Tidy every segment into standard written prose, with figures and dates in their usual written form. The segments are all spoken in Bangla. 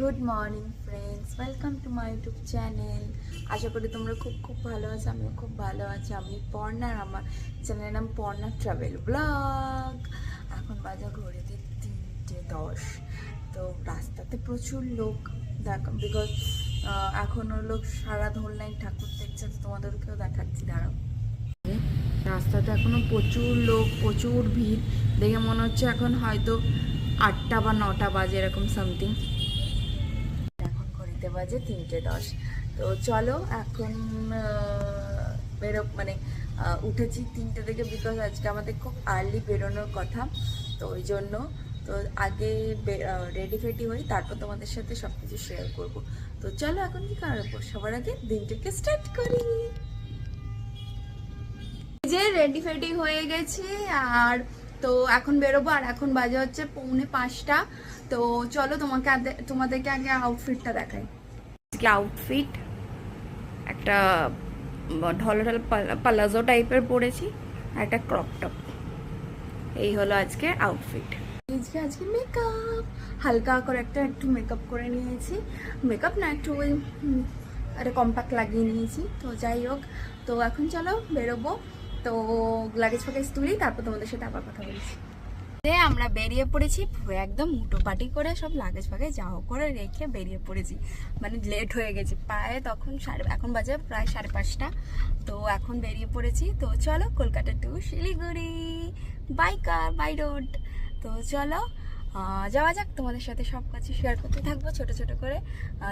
Good morning friends, welcome to my YouTube channel. আশা করি তোমরা খুব ভালো আছো। আমিও খুব ভালো আছি। আমি পর্ণা, আর আমার চ্যানেলের নাম পর্ণা ট্রাভেল ব্লগ। এখন বাজে ঘড়িতে 3:10। তো রাস্তাতে প্রচুর লোক বিকজ এখনও লোক সারা ধরলাই ঠাকুর দেখছে। তো তোমাদেরকেও দেখাচ্ছি, দাঁড়াও। রাস্তাতে এখনো প্রচুর লোক, প্রচুর ভিড়। দেখে মনে হচ্ছে এখন হয়তো 8টা বা 9টা বাজে, এরকম সামথিং। এখন ঘড়িতে বাজে 3:10। তো চলো এখন উঠেছি 3টে থেকে, বিকজ আজকে আমাদের খুব আর্লি বেরোনোর কথা। তো ওই জন্য তো আগে রেডি ফেডি হই, তারপর তোমাদের সাথে সব কিছু শেয়ার করবো। তো চলো এখন কি করবো, সবার আগে দিনটাকে স্টার্ট করি। যে রেডি ফেডি হয়ে গেছি, আর তো এখন বেরোবো। আর এখন বাজে হচ্ছে 4:45। তো চলো তোমাদেরকে আগে আউটফিটটা দেখাই। আজকে আউটফিট একটা ঢলঢল পালাজো টাইপের পরেছি, আর একটা ক্রপ টপ। এই হলো আজকে আউটফিট। আজকে মেকআপ হালকা করে একটু মেকআপ করে নিয়েছি। মেকআপ না, একটু ওই একটা কম্প্যাক্ট লাগিয়ে নিয়েছি। তো যাই হোক, তো এখন চলো বেরোবো। তো লাগেজ ফাগেজ তুলি, তারপর তোমাদের সাথে আবার কথা বলছি। আমরা বেরিয়ে পড়েছি পুরো একদম মুটোপাটি করে, সব লাগেজ ফাগেজ যাও করে রেখে বেরিয়ে পড়েছি। মানে লেট হয়ে গেছে প্রায়, তখন এখন বাজে প্রায় 5:30। তো এখন বেরিয়ে পড়েছি। তো চলো, Kolkata to Siliguri by car by road. তো চলো যাওয়া যাক। তোমাদের সাথে সব কিছু শেয়ার করতে থাকবো, ছোট ছোট করে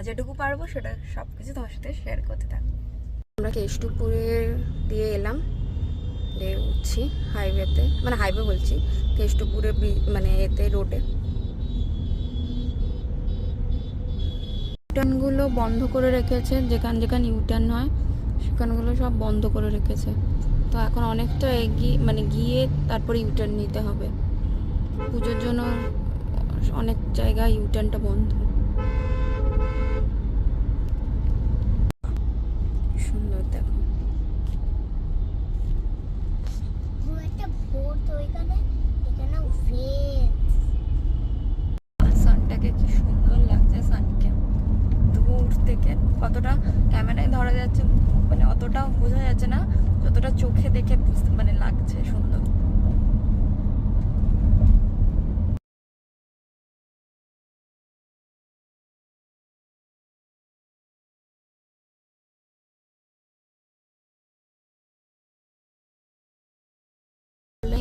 যেটুকু পারবো সেটা সব কিছু তোমার সাথে শেয়ার করতে থাকবো। আমরা কেষ্টপুরে দিয়ে এলাম, উঠছি হাইওয়েতে, মানে হাইওয়ে বলছি, কেষ্টপুরে মানে এতে রোডে। ইউটার্নগুলো বন্ধ করে রেখেছে, যেখানে ইউটার্ন হয় সেখানগুলো সব বন্ধ করে রেখেছে। তো এখন অনেকটা গিয়ে তারপরে ইউটার্ন নিতে হবে। পুজোর জন্য অনেক জায়গায় ইউটার্নটা বন্ধ। সুন্দর দেখো, সানটাকে কি সুন্দর লাগছে। সানকে দূর থেকে কতটা ক্যামেরায় ধরা যাচ্ছে, মানে অতটাও বোঝা যাচ্ছে না, যতটা চোখে দেখে মানে লাগছে সুন্দর।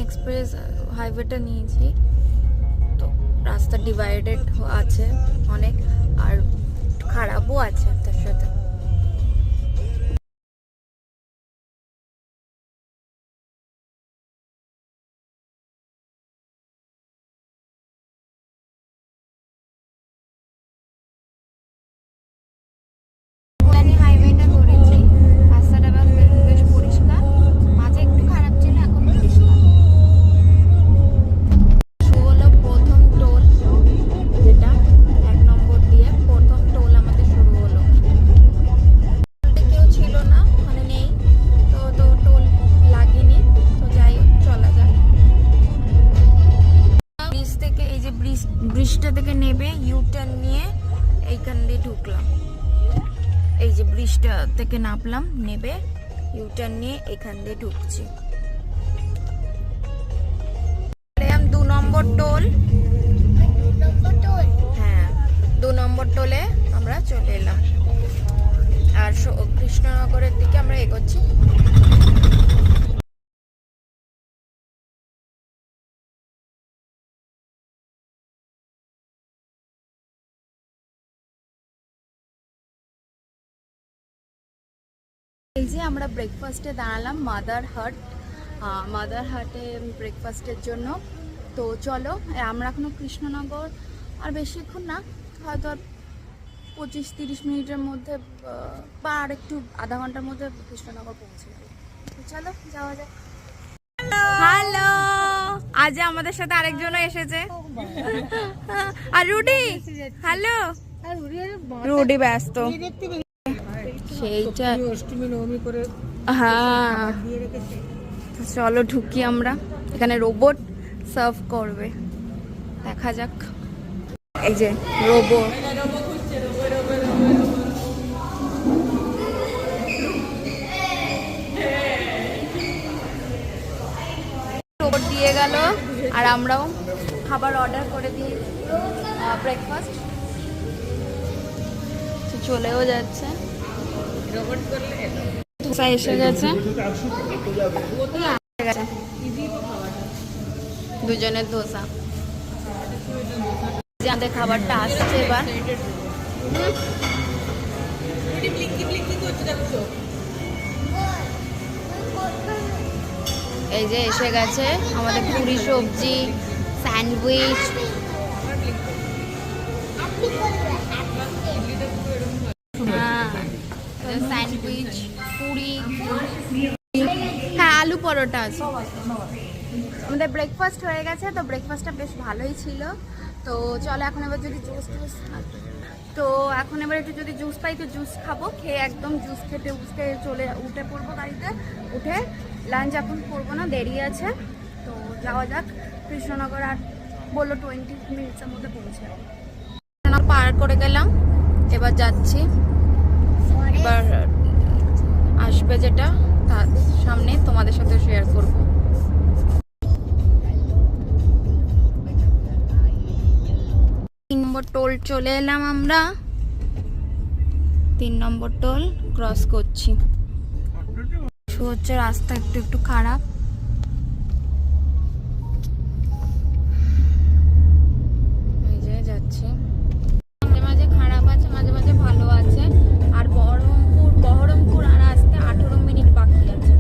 এক্সপ্রেস হাইওয়েটা নিয়েছি, তো রাস্তা ডিভাইডেড আছে অনেক, আর খারাপও আছে তার সাথে। হাইওয়েটা করেছি, রাস্তাটা বেশ পরিষ্কার, মাঝে একটু খারাপ ছিল, এখন পরিষ্কার। হলো প্রথম টোল, যেটা 1 নম্বর দিয়ে প্রথম টোল আমাদের শুরু হলো। কেউ ছিল না, মানে নেই, তো টোল লাগেনি। তো যাই হোক, চলা যায়। ব্রিজ থেকে, এই যে ব্রিজটা থেকে নেবে ইউটার্ন নিয়ে এইখান দিয়ে ঢুকলাম। এই যে ব্রিজটা থেকে নামলাম, নেবে ইউটার্ন নিয়ে এখান দিয়ে ঢুকছি। 2 নম্বর টোল। হ্যাঁ, 2 নম্বর টোলে আমরা চলে এলাম, আর কৃষ্ণনগরের দিকে আমরা এগোচ্ছি। এই যে আমরা ব্রেকফাস্টে দাঁড়ালাম মাদার হাটে ব্রেকফাস্টের জন্য। তো চলো, আমরা এখনো কৃষ্ণনগর আর বেশিক্ষণ না, হয়তো আর 25-30 মিনিটের মধ্যে বা আর একটু আধা ঘন্টার মধ্যে কৃষ্ণনগর পৌঁছে যাবে। তো চলো যাওয়া যাক। হ্যালো, আজ আমাদের সাথে আরেকজনও এসেছে, আর রুডি। হ্যালো, রুডি ব্যস্ত সেইটা। হ্যাঁ, চলো ঢুকি আমরা। এখানে রোবট সার্ভ করবে, দেখা যাক। এই যে রোবট, গেল আর আমরাও খাবার অর্ডার করে দিই, ব্রেকফাস্ট চলেও যাচ্ছে। ধোসা এসে গেছে, দুজনের ধোসা। আমাদের খাবারটা আসছে এবার। এই যে এসে গেছে আমাদের পুরি সবজি, স্যান্ডউইচ, স্যান্ডউইচ, পুরি, হ্যাঁ আলু পরোটা আছে। আমাদের ব্রেকফাস্ট হয়ে গেছে, তো ব্রেকফাস্টটা বেশ ভালোই ছিল। তো চলো এখন এবার যদি জুস একটু যদি জুস পাই তো জুস খাবো, খেয়ে একদম জুস খেতে উঠে পড়বো গাড়িতে। উঠে লাঞ্চ এখন করবো না, দেরি আছে, তো যাওয়া যাক কৃষ্ণনগর। আর বললো 20 মিনিটসের মধ্যে পৌঁছে যাবো। পার করে গেলাম, এবার যাচ্ছি। এবার আসবে যেটা তার সামনে তোমাদের সাথে শেয়ার করব। 3 নম্বর টোল চলে এলাম আমরা, 3 নম্বর টোল ক্রস করছি। হচ্ছে রাস্তা একটু খারাপ, এই যে যাচ্ছি, মাঝে মাঝে খারাপ আছে, মাঝে মাঝে ভালো আছে। আর বহরমপুর আর আসতে 18 মিনিট বাকি আছে।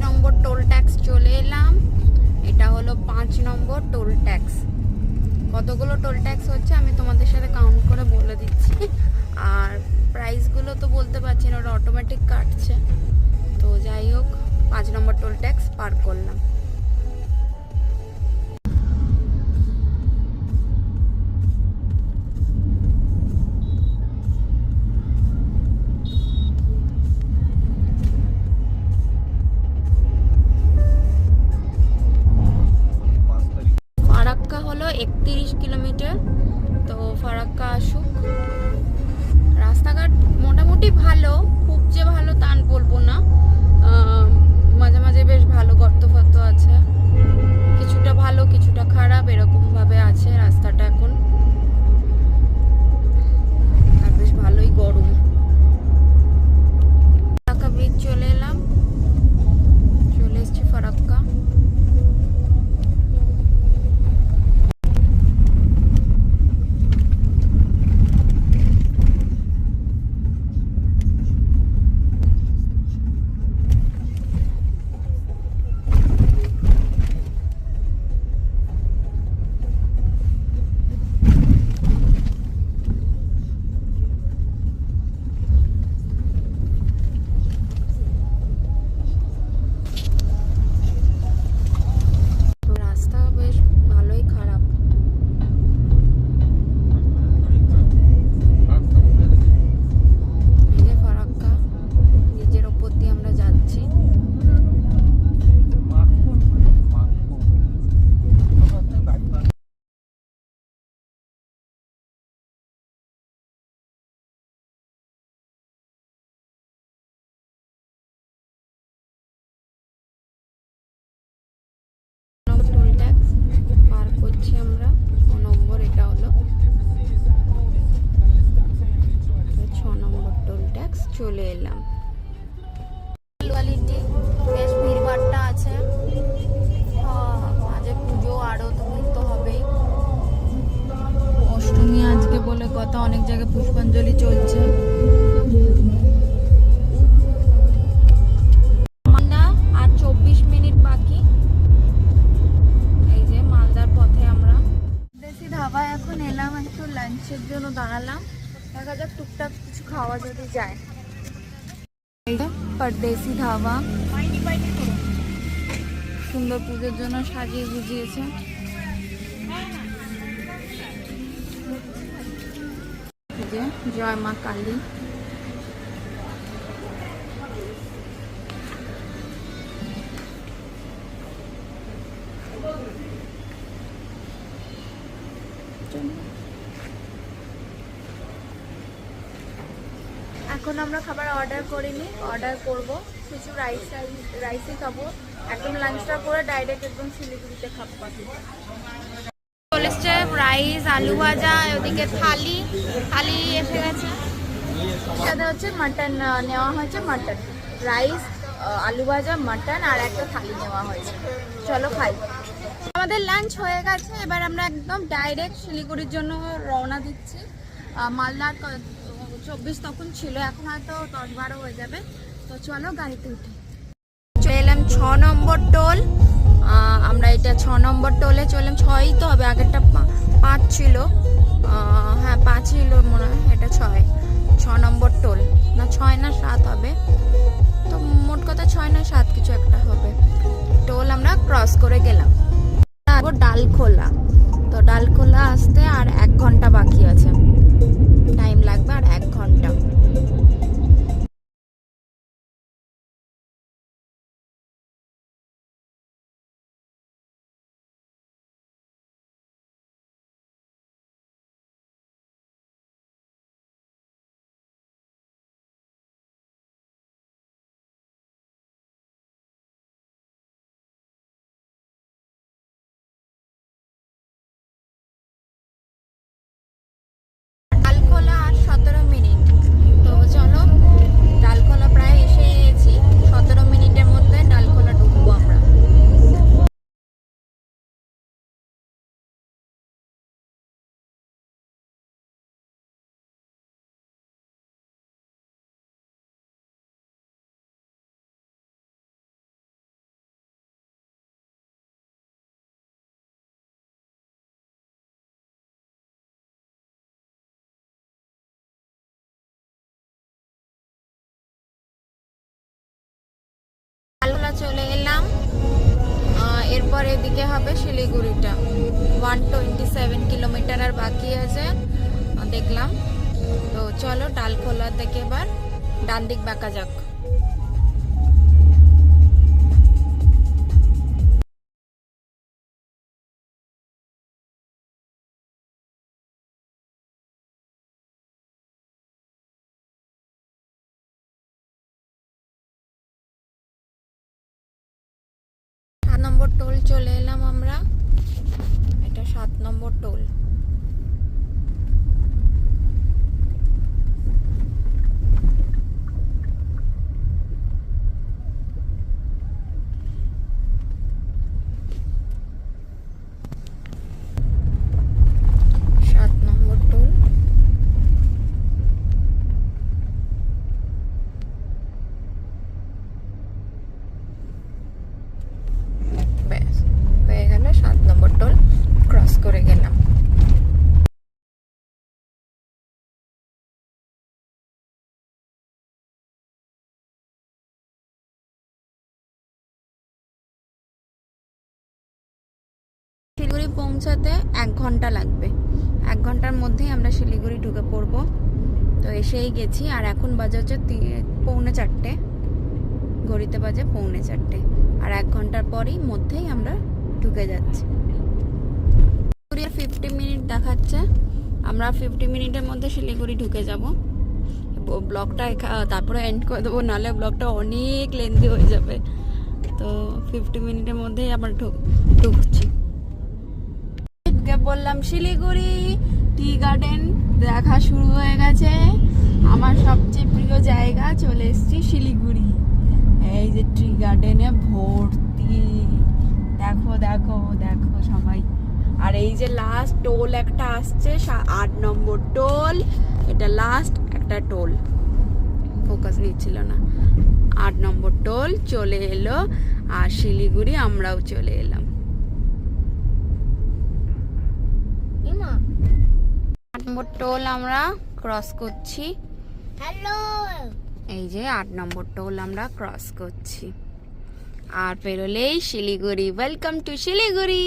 নম্বর টোল ট্যাক্স চলে এলাম, এটা হলো 5 নম্বর টোল ট্যাক্স। কতগুলো টোল ট্যাক্স হচ্ছে আমি তোমাদের সাথে কাউন্ট করে বলে দিচ্ছি, আর প্রাইসগুলো তো বলতে পারছি না, ওটা অটোমেটিক কাটছে। তো যাই হোক 5 নম্বর টোল ট্যাক্স পার করলাম। ফারাক্কা হলো 31 কিলোমিটার, তো ফারাক্কা আসুক। রাস্তাঘাট মোটামুটি ভালো, খুব যে ভালো তা বলবো না, মাঝে মাঝে বেশ ভালো গর্ত ফর্ত আছে, কিছুটা ভালো কিছুটা খারাপ এরকম ভাবে আছে রাস্তাটা এখন। আর বেশ ভালোই গরম। ফারাক্কা ব্রিজ চলে এলাম, চলে এসছি ফারাক্কা। আমরা 6 নম্বর, এটা হলো 6 নম্বর টোল ট্যাক্স চলে এলাম। বেশ ভিড়ভাড়টা আছে, মাঝে পুজো আরো তো হবেই। অষ্টমী আজকে বলে কথা, অনেক জায়গায় পুষ্পাঞ্জলি চলছে। আর 24 মিনিট বাকি। এই যে মালদার পথে আমরা দেশি ধাবায় এখন এলাম, একটু লাঞ্চের জন্য দাঁড়ালাম, দেখা যাক টুকটাক কিছু খাওয়া যদি যায়। परदेसी ধাবা সুন্দর পুজোর জন্য সাজিয়ে গুজিয়েছে। যে জয় মা কালী। এখন আমরা খাবার অর্ডার করিনি, অর্ডার করব কিছু রাইসই খাবো। একদম লাঞ্চটা করে ডাইরেক্ট একদম শিলিগুড়িতে খাবো। চলে এসছে রাইস, আলু ভাজা, ওদিকে থালি এসে গেছে। সাথে হচ্ছে মাটন নেওয়া হয়েছে, মাটন রাইস, আলু ভাজা, মাটন আর একটা থালি নেওয়া হয়েছে। চলো খাই। আমাদের লাঞ্চ হয়ে গেছে, এবার আমরা একদম ডাইরেক্ট শিলিগুড়ির জন্য রওনা দিচ্ছি। মালদার 24 তখন ছিল, এখন হয়তো 10-12 হয়ে যাবে। তো চলো গাড়িতে উঠি। চলে এলাম 6 নম্বর টোল। আমরা এটা 6 নম্বর টোলে চললাম। 6ই তো হবে, আগেরটা 5 ছিল। হ্যাঁ 5 ছিল মনে হয়, এটা 6 নম্বর টোল। না 6 না 7 হবে, তো মোট কথা 6 না 7 কিছু একটা হবে। টোল আমরা ক্রস করে গেলাম। তারপর ডালখোলা, তো ডালখোলা আসতে আর 1 ঘন্টা বাকি আছে, টাইম লাগবে আর 1 ঘন্টা। ডালখোলা আর 17 মিনিট। তো চলো, ডালখোলা প্রায় এসে গেছি। 17 মিনিটের মধ্যে ডালখোলা ঢুকবো আমরা। ডালখোলা চলে এলাম। এরপর এদিকে হবে শিলিগুড়িটা। 127 কিলোমিটার আর বাকি আছে দেখলাম। তো চলো ডালখোলা থেকে এবার ডান দিক বাঁকা যাক। নম্বর টোল চলে এলাম আমরা, এটা 7 নম্বর টোল। হয়ে গেল 7 নম্বর টোল ক্রস করে গেলাম। শিলিগুড়ি পৌঁছাতে 1 ঘন্টা লাগবে। 1 ঘন্টার মধ্যেই আমরা শিলিগুড়ি ঢুকে পড়বো। তো এসেই গেছি, আর এখন বাজে হচ্ছে 3:45, ঘড়িতে বাজে 3:45, আর 1 ঘন্টার পরেই মধ্যেই আমরা ঢুকে যাচ্ছি। 50 মিনিট দেখাচ্ছে, আমরা 50 মিনিটের মধ্যে শিলিগুড়ি ঢুকে যাব। ব্লগটা তারপরে এন্ড করে দেবো, নাহলে ব্লগটা অনেক লেন্দি হয়ে যাবে। তো 50 মিনিটের মধ্যেই আবার ঢুকছি। বললাম শিলিগুড়ি টি গার্ডেন দেখা শুরু হয়ে গেছে। আমার সবচেয়ে প্রিয় জায়গা, চলে এসেছি শিলিগুড়ি। এই যে টি গার্ডেনে ভর্তি, দেখো দেখো দেখো সবাই। আর এই যে লাস্ট টোল একটা আসছে, 8 নম্বর টোল, এটা লাস্ট একটা টোল, ফোকাস নিচ্ছিল না। 8 নম্বর টোল চলে এলো, আর শিলিগুড়ি আমরাও চলে এলাম। 8 নম্বর টোল আমরা ক্রস করছি। হ্যালো, এই যে 8 নম্বর টোল আমরা ক্রস করছি। আর পেরোলেই শিলিগুড়ি। Welcome to Siliguri.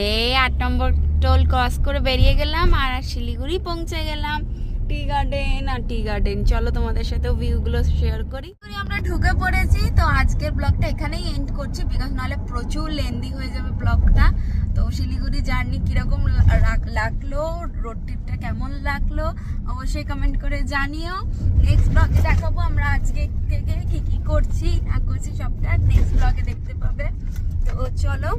এই 8 নম্বর টোল ক্রস করে বেরিয়ে গেলাম আর শিলিগুড়ি পৌঁছে গেলাম। টি গার্ডেন আর টি গার্ডেন, চলো তোমাদের সাথে ভিউগুলো শেয়ার করি। আমরা ঢুকে পড়েছি, তো আজকের ব্লগটা এখানেই এন্ড করছি, বিকজ নাহলে প্রচুর লেন্দি হয়ে যাবে ব্লগটা। তো শিলিগুড়ি জার্নি কিরকম লাগলো, রোড ট্রিপটা কেমন লাগলো অবশ্যই কমেন্ট করে জানিও। নেক্সট ব্লগে দেখাবো আমরা আজকে থেকে কি কি করছি না করছি, সবটা নেক্সট ব্লগে দেখতে পাবে। তো চলো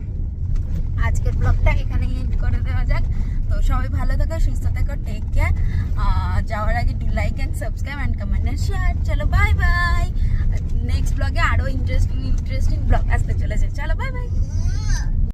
আজকের ব্লগটা এখানেই এন্ড করে দেওয়া যাক। তো সবাই ভালো থাকো, সুস্থ থাকো, টেক কেয়ার। যাওয়ার আগে do like and subscribe and comment and share. চলো বাই বাই। নেক্সট ব্লগে আরো ইন্টারেস্টিং ব্লগ আসতে চলেছে। চলো বাই বাই।